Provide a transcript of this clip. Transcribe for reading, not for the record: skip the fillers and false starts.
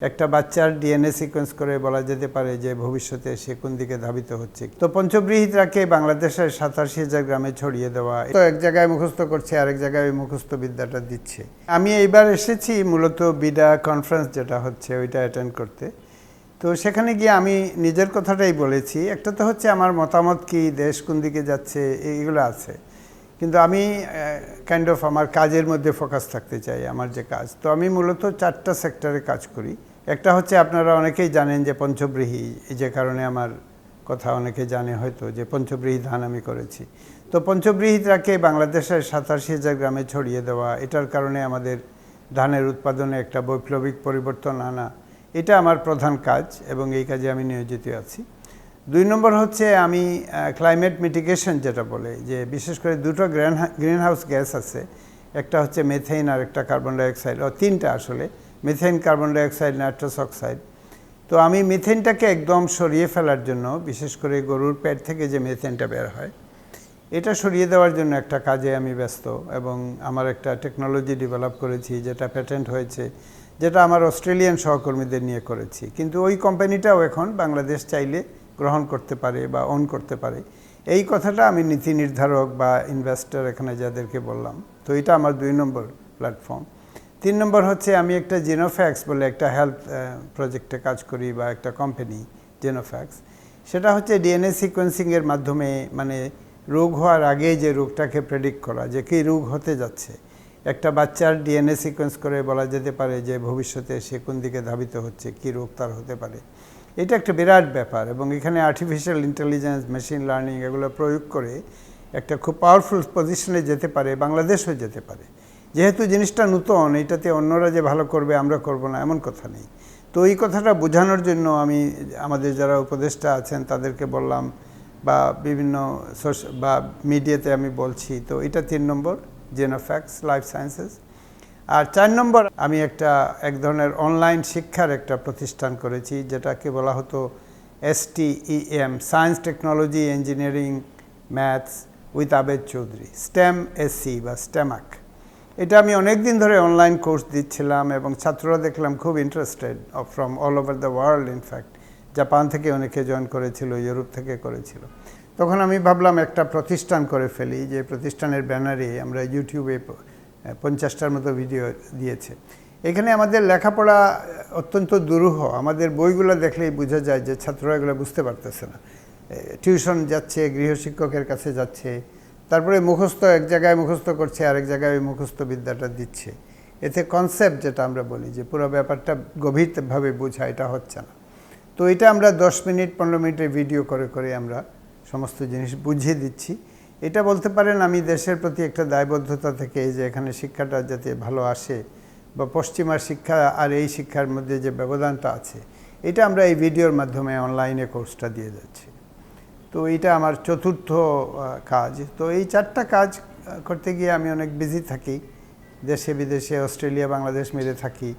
একটা বাচ্চার DNA sequence করে বলা যেতে পারে যে ভবিষ্যতে সে কোন দিকে ধাবিত হচ্ছে। তো পঞ্চব্রীহিতরাকে বাংলাদেশের 87,000 গ্রামে ছড়িয়ে দেওয়া, তো এক জায়গায় মুখস্থ করছে, আরেক জায়গায় মুখস্থ বিদ্যাটা দিচ্ছে। আমি এইবার এসেছি মূলত বিডা কনফারেন্স যেটা হচ্ছে ওইটা অ্যাটেন্ড করতে। তো সেখানে গিয়ে আমি নিজের কথাটাই বলেছি। একটা তো হচ্ছে আমার মতামত কি, দেশ কোন দিকে যাচ্ছে, এইগুলো আছে, কিন্তু আমি কাইন্ড অফ আমার কাজের মধ্যে ফোকাস থাকতে চাই, আমার যে কাজ। তো আমি মূলত 4টা সেক্টরে কাজ করি। একটা হচ্ছে আপনারা অনেকেই জানেন যে পঞ্চব্রীহি, যে কারণে আমার কথা অনেকে জানে হয়তো, যে পঞ্চব্রীহি ধান আমি করেছি। তো পঞ্চব্রীহিতরাকে বাংলাদেশের 87,000 গ্রামে ছড়িয়ে দেওয়া, এটার কারণে আমাদের ধানের উৎপাদনে একটা বৈপ্লবিক পরিবর্তন আনা, এটা আমার প্রধান কাজ এবং এই কাজে আমি নিয়োজিত আছি। 2 নম্বর হচ্ছে আমি ক্লাইমেট মিটিগেশন যেটা বলে, যে বিশেষ করে দুটো গ্রিন হাউস গ্যাস আছে, একটা হচ্ছে মেথেন আর একটা কার্বন ডাইঅক্সাইড, ও 3টা আসলে, methane, carbon dioxide, nitrous oxide. তো আমি মিথেনটাকে একদম সরিয়ে ফেলার জন্য, বিশেষ করে গরুর পেট থেকে যে মেথেনটা বের হয়, এটা সরিয়ে দেওয়ার জন্য একটা কাজে আমি ব্যস্ত এবং আমার একটা টেকনোলজি ডেভেলপ করেছি যেটা প্যাটেন্ট হয়েছে, যেটা আমার অস্ট্রেলিয়ান সহকর্মীদের নিয়ে করেছি। কিন্তু ওই কোম্পানিটাও এখন বাংলাদেশ চাইলে গ্রহণ করতে পারে বা অন করতে পারে, এই কথাটা আমি নীতি নির্ধারক বা ইনভেস্টর এখানে যাদেরকে বললাম। তো এটা আমার 2 নম্বর প্ল্যাটফর্ম। 3 নম্বর হচ্ছে আমি একটা জিনোফ্যাক্স বলে একটা হেলথ প্রজেক্টে কাজ করি, বা একটা কোম্পানি জিনোফ্যাক্স। সেটা হচ্ছে ডিএনএ সিকোয়েন্সিংয়ের মাধ্যমে, মানে রোগ হওয়ার আগে যে রোগটাকে প্রেডিক্ট করা, যে কী রোগ হতে যাচ্ছে। একটা বাচ্চার ডিএনএ সিকোয়েন্স করে বলা যেতে পারে যে ভবিষ্যতে সে কোন দিকে ধাবিত হচ্ছে, কী রোগ তার হতে পারে। এটা একটা বিরাট ব্যাপার এবং এখানে আর্টিফিশিয়াল ইন্টেলিজেন্স, মেশিন লার্নিং এগুলো প্রয়োগ করে একটা খুব পাওয়ারফুল পজিশনে যেতে পারে, বাংলাদেশও যেতে পারে। যেহেতু জিনিসটা নতুন, এটাতে অন্যরা যে ভালো করবে আমরা করব না এমন কথা নেই। তো এই কথাটা বোঝানোর জন্য আমি আমাদের যারা উপদেষ্টা আছেন তাদেরকে বললাম, বা বিভিন্ন বা মিডিয়াতে আমি বলছি। তো এটা 3 নম্বর, জিনোফ্যাক্স লাইফ সায়েন্সেস। আর 4 নম্বর, আমি এক ধরনের অনলাইন শিক্ষার একটা প্রতিষ্ঠান করেছি, যেটাকে বলা হতো STEM, science technology engineering maths with Abed Chowdhury, STEM SC বা স্টেমাক। এটা আমি অনেক দিন ধরে অনলাইন কোর্স দিচ্ছিলাম এবং ছাত্ররা দেখলাম খুব interested from all over the world. In fact Japan থেকে অনেকে জয়েন করেছিল, ইউরোপ থেকে করেছিল। তখন আমি ভাবলাম একটা প্রতিষ্ঠান করে ফেলি, যে প্রতিষ্ঠানের ব্যানারে আমরা ইউটিউবে 50টার মতো ভিডিও দিয়েছে। এখানে আমাদের লেখাপড়া অত্যন্ত দুরূহ, আমাদের বইগুলো দেখলেই বোঝা যায় যে ছাত্ররা এগুলো বুঝতে পারতেছে না। টিউশন যাচ্ছে, গৃহশিক্ষকের কাছে যাচ্ছে, তারপরে মুখস্থ এক জায়গায় মুখস্থ করছে, আরেক জায়গায় ওই মুখস্থ বিদ্যাটা দিচ্ছে। এতে কনসেপ্ট যেটা আমরা বলি, যে পুরো ব্যাপারটা গভীরভাবে বোঝা, এটা হচ্ছে না। তো এটা আমরা 10 মিনিট 15 মিনিটের ভিডিও করে করে আমরা সমস্ত জিনিস বুঝিয়ে দিচ্ছি। এটা বলতে পারেন আমি দেশের প্রতি একটা দায়বদ্ধতা থেকে, যে এখানে শিক্ষাটা যাতে ভালো আসে, বা পশ্চিমা শিক্ষা আর এই শিক্ষার মধ্যে যে ব্যবধানটা আছে, এটা আমরা এই ভিডিওর মাধ্যমে অনলাইনে কোর্সটা দিয়ে যাচ্ছি। তো এইটা আমার 4র্থ কাজ। তো এই 4টা কাজ করতে গিয়ে আমি অনেক বিজি থাকি, দেশে বিদেশে, অস্ট্রেলিয়া বাংলাদেশ মিলে থাকি।